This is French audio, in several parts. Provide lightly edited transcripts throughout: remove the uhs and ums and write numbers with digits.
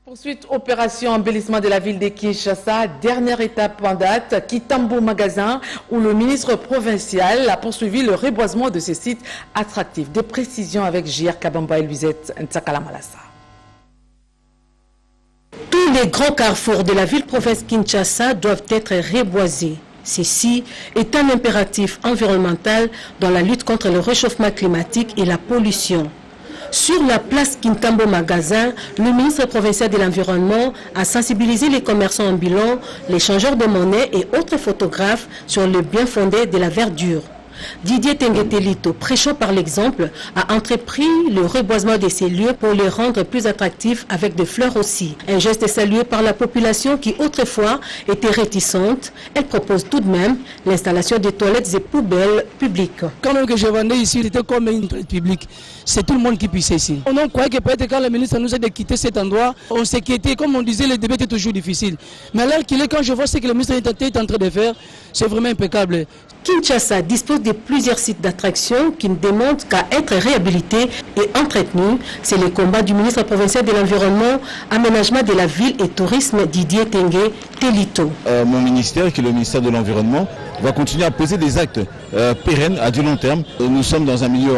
Ensuite, opération embellissement de la ville de Kinshasa, dernière étape en date, Kitambo Magasin, où le ministre provincial a poursuivi le reboisement de ces sites attractifs. Des précisions avec J.R. Kabamba et Luisette Ntsakala-Malassa. Tous les grands carrefours de la ville-province Kinshasa doivent être reboisés. Ceci est un impératif environnemental dans la lutte contre le réchauffement climatique et la pollution. Sur la place Kitambo Magasin, le ministre provincial de l'Environnement a sensibilisé les commerçants ambulants, les changeurs de monnaie et autres photographes sur le bien fondé de la verdure. Didier Tengetelito, prêchant par l'exemple, a entrepris le reboisement de ces lieux pour les rendre plus attractifs avec des fleurs aussi. Un geste salué par la population qui autrefois était réticente. Elle propose tout de même l'installation de toilettes et poubelles publiques. Quand même que je vendais ici, c'était comme une toilette publique. C'est tout le monde qui puissait ici. On croyait que peut-être quand le ministre nous a de quitter cet endroit, on s'inquiétait. Comme on disait, le début était toujours difficile. Mais là, quand je vois ce que le ministre est en train de faire, c'est vraiment impeccable. Kinshasa dispose de plusieurs sites d'attraction qui ne demandent qu'à être réhabilités et entretenus. C'est le combat du ministre provincial de l'Environnement, Aménagement de la Ville et Tourisme, Didier Tengetelito. Mon ministère, qui est le ministère de l'Environnement, va continuer à poser des actes pérennes à du long terme. Nous sommes dans un milieu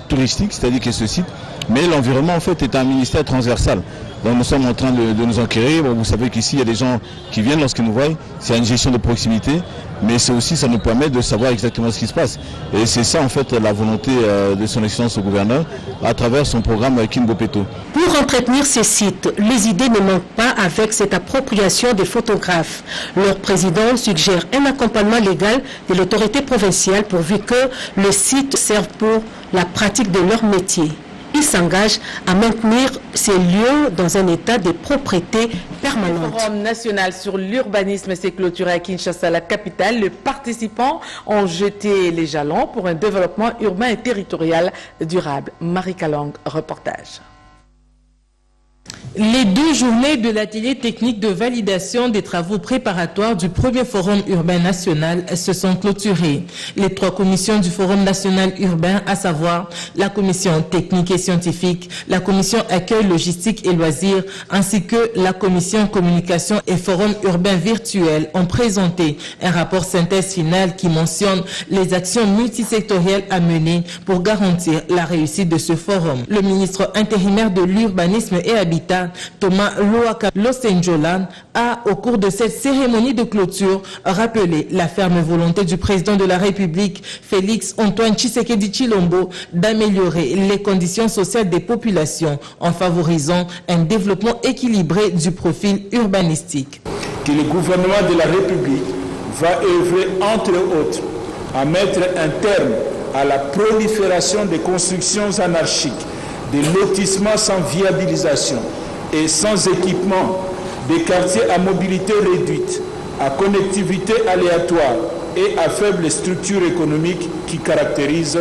touristique, c'est-à-dire que ce site, mais l'environnement en fait est un ministère transversal. Donc nous sommes en train de nous enquérir. Bon, vous savez qu'ici il y a des gens qui viennent lorsqu'ils nous voient. C'est une gestion de proximité, mais c'est aussi, ça nous permet de savoir exactement ce qui se passe. Et c'est ça en fait la volonté de son excellence au gouverneur à travers son programme Kinbopeto. Pour entretenir ces sites, les idées ne manquent pas avec cette appropriation des photographes. Leur président suggère un accompagnement légal de l'autorité provinciale pourvu que le site serve pour la pratique de leur métier. Ils s'engagent à maintenir ces lieux dans un état de propriété permanente. Le Forum national sur l'urbanisme s'est clôturé à Kinshasa, la capitale. Les participants ont jeté les jalons pour un développement urbain et territorial durable. Marie Kalong, reportage. Les 2 journées de l'atelier technique de validation des travaux préparatoires du premier forum urbain national se sont clôturées. Les 3 commissions du forum national urbain, à savoir la commission technique et scientifique, la commission accueil, logistique et loisirs, ainsi que la commission communication et forum urbain virtuel, ont présenté un rapport synthèse final qui mentionne les actions multisectorielles à mener pour garantir la réussite de ce forum. Le ministre intérimaire de l'urbanisme et habitat, Thomas Loaka Losenjolan, a, au cours de cette cérémonie de clôture, rappelé la ferme volonté du président de la République, Félix Antoine Tshisekedi Tshilombo, d'améliorer les conditions sociales des populations en favorisant un développement équilibré du profil urbanistique. Que le gouvernement de la République va œuvrer, entre autres, à mettre un terme à la prolifération des constructions anarchiques, des lotissements sans viabilisation et sans équipement, des quartiers à mobilité réduite, à connectivité aléatoire et à faible structure économique qui caractérisent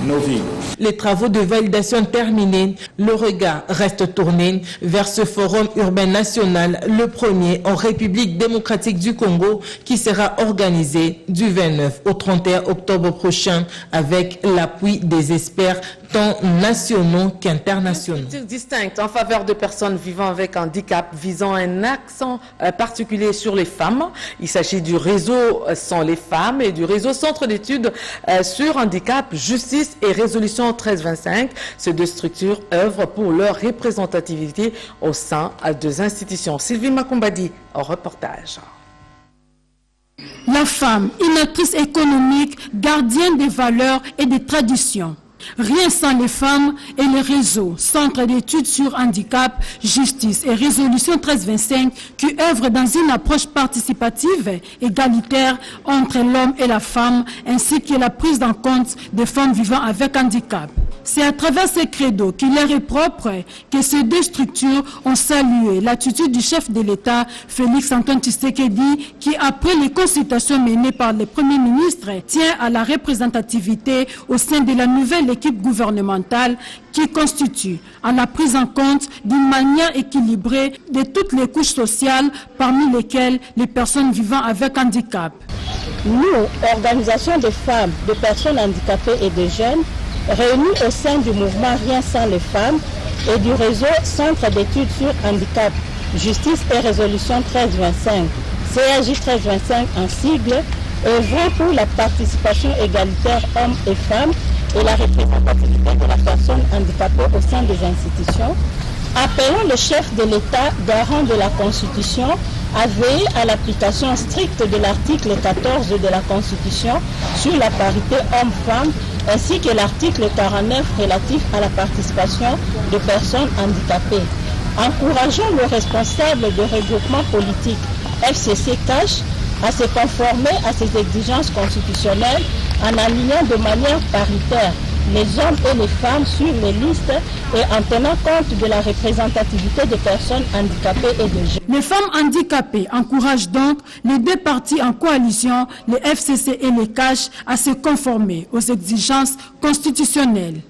nos villes. Les travaux de validation terminés, le regard reste tourné vers ce forum urbain national, le premier en République démocratique du Congo, qui sera organisé du 29 au 31 octobre prochain avec l'appui des experts tant nationaux qu'internationaux. Distincte en faveur de personnes vivant avec handicap, visant un accent particulier sur les femmes. Il s'agit du réseau Sans les femmes et du réseau Centre d'études sur handicap, justice et résolution 1325. Ces 2 structures œuvrent pour leur représentativité au sein des institutions. Sylvie Makombadi, en reportage. La femme, une actrice économique, gardienne des valeurs et des traditions. Rien sans les femmes et le réseau Centre d'études sur handicap, justice et résolution 1325 qui œuvre dans une approche participative, égalitaire entre l'homme et la femme, ainsi que la prise en compte des femmes vivant avec handicap. C'est à travers ces credos qui leur est propre que ces deux structures ont salué l'attitude du chef de l'État, Félix Antoine Tshisekedi, qui, après les consultations menées par le Premier ministre, tient à la représentativité au sein de la nouvelle équipe gouvernementale qui constitue à la prise en compte d'une manière équilibrée de toutes les couches sociales, parmi lesquelles les personnes vivant avec handicap. Nous, organisation de femmes, de personnes handicapées et de jeunes, réunis au sein du mouvement Rien sans les femmes et du réseau Centre d'études sur handicap, justice et résolution 1325, CAJ 1325 en sigle, œuvrons pour la participation égalitaire hommes et femmes et la représentativité de la personne handicapée au sein des institutions. Appelons le chef de l'État, garant de la Constitution, à veiller à l'application stricte de l'article 14 de la Constitution sur la parité homme-femme, ainsi que l'article 49 relatif à la participation de personnes handicapées. Encourageons le responsable de regroupement politique FCC-CACH à se conformer à ces exigences constitutionnelles en alignant de manière paritaire les hommes et les femmes sur les listes et en tenant compte de la représentativité des personnes handicapées et des jeunes. Les femmes handicapées encouragent donc les deux partis en coalition, les FCC et les CACH, à se conformer aux exigences constitutionnelles.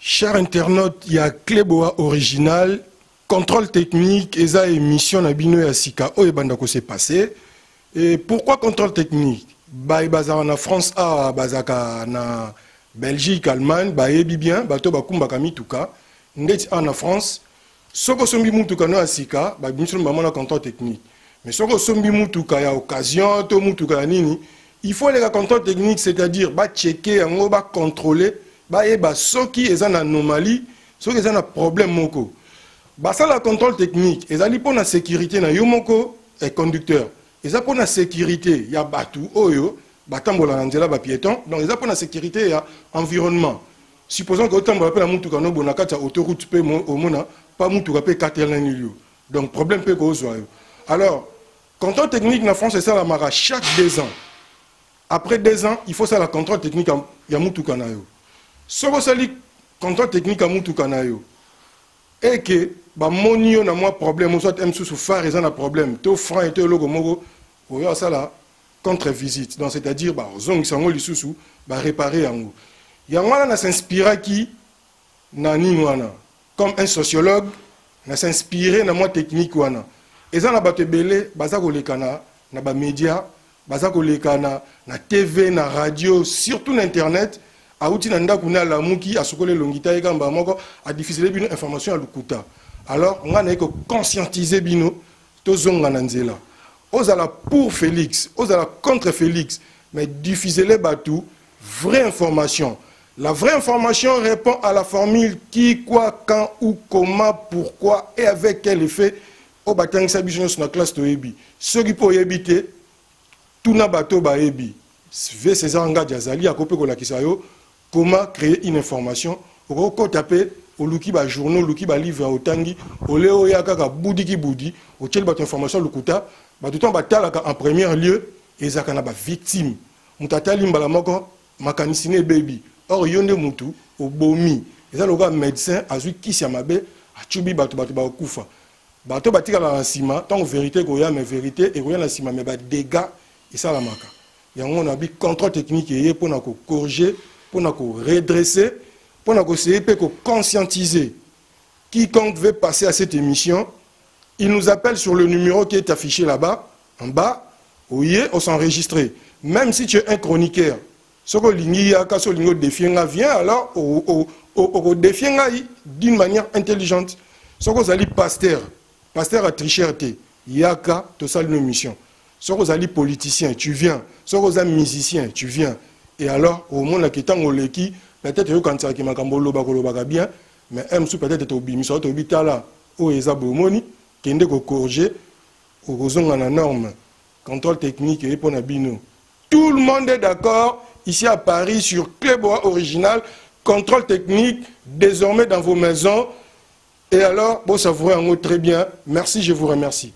Chers internautes, il y a Cléboa original, contrôle technique, et ça émission na bino ya sika o ebandako s'est passé. Et pourquoi contrôle technique? Bah bazar na France a bazaka na Belgique, Allemagne, bah ebi bien, bato bakumba kamituka, ndeti en France, soko sombi mutuka no asika, bah bien sûr na contrôle technique. Mais soko sombi mutuka ya occasion, to mutuka nini, il faut les contrôle technique, c'est-à-dire bah checker, on va contrôler. Bah soki est en anomalie, soki est un problème moko. Bah ça la contrôle technique, et ça pour la sécurité na yomoko et conducteur. Et ça pour la sécurité, il y a batu oyo, batambola nzela ba piéton. Donc ça pour la sécurité, il y a environnement. Supposons que autant on la mutuka no bonakata autoroute pe au mona, pas mutuka pe katel na nilio. Donc problème pe ko zo. Alors contrôle technique na France c'est ça la mara chaque 2 ans. Après 2 ans, il faut ça la contrôle technique ya mutuka na yo. Ce que c'est le contrôle technique à Moutoukanayo et que bah monio na moi problème soit m sous phare ils ont un problème to franc et to logo mogo ou ça là contre visite donc c'est-à-dire bah zong sango li sous bah réparer yango yango na s'inspira qui na nini wana comme un sociologue na s'inspirer na moi technique wana et ça na bato belé baza ko lekana na ba média baza ko lekana na TV na radio surtout na internet Aouti nanda kuna la muki a sokole longita et gamba moko a diffuser bino information à lukuta. Alors on a que conscientiser bino to zonga nanzela. Ozala pour Félix, ozala contre Félix, mais diffuser les batou vraie information. La vraie information répond à la formule qui, quoi, quand, où, comment, pourquoi et avec quel effet. Au batang sabition sur la classe to ebi. Ceux qui peuvent éviter tout na bateau ba ebi. V César Nga Diazali a copé ko la kisayo. Comment créer une information? Au taper au luki ba journaux, luki ba livre au tangi, au léo yaka boudi ki boudi, au tchel bat information lukuta, ba tout temps batalaka en premier lieu et zakana ba victime. Mutata limbala moko makanisine baby. Or yonde mutu au bomi. Et ça le gars médecin azu kisi amabe a chubi batu ba okufa. Bato batika la sima, tant vérité ko ya mais vérité et ko ya la sima mais ba dégâts et ça la maka. Yango on a bi contrôle technique et pour na ko corriger pour nous redresser, pour nous essayer de conscientiser. Quiconque veut passer à cette émission, ils nous appellent sur le numéro qui est affiché là-bas, en bas, oui, on s'enregistre. Même si tu es un chroniqueur, ce que l'Ingo défient, vient alors au défient d'une manière intelligente. Ce que vous allez pasteur à tricher, yaka, tout ça, une mission. Ce que vous allez politicien, tu viens. Ce que vous allez musicien, tu viens. Et alors, au monde qui est en Oleki, peut-être que quand tu as bien, mais peut-être au bimi, soit au bitala, au ezabomoni, qui est corriger, au rozon en norme, contrôle technique et pour Nabino. Tout le monde est d'accord ici à Paris sur Clébois original, contrôle technique, désormais dans vos maisons. Et alors, bon, ça vous rend très bien. Merci, je vous remercie.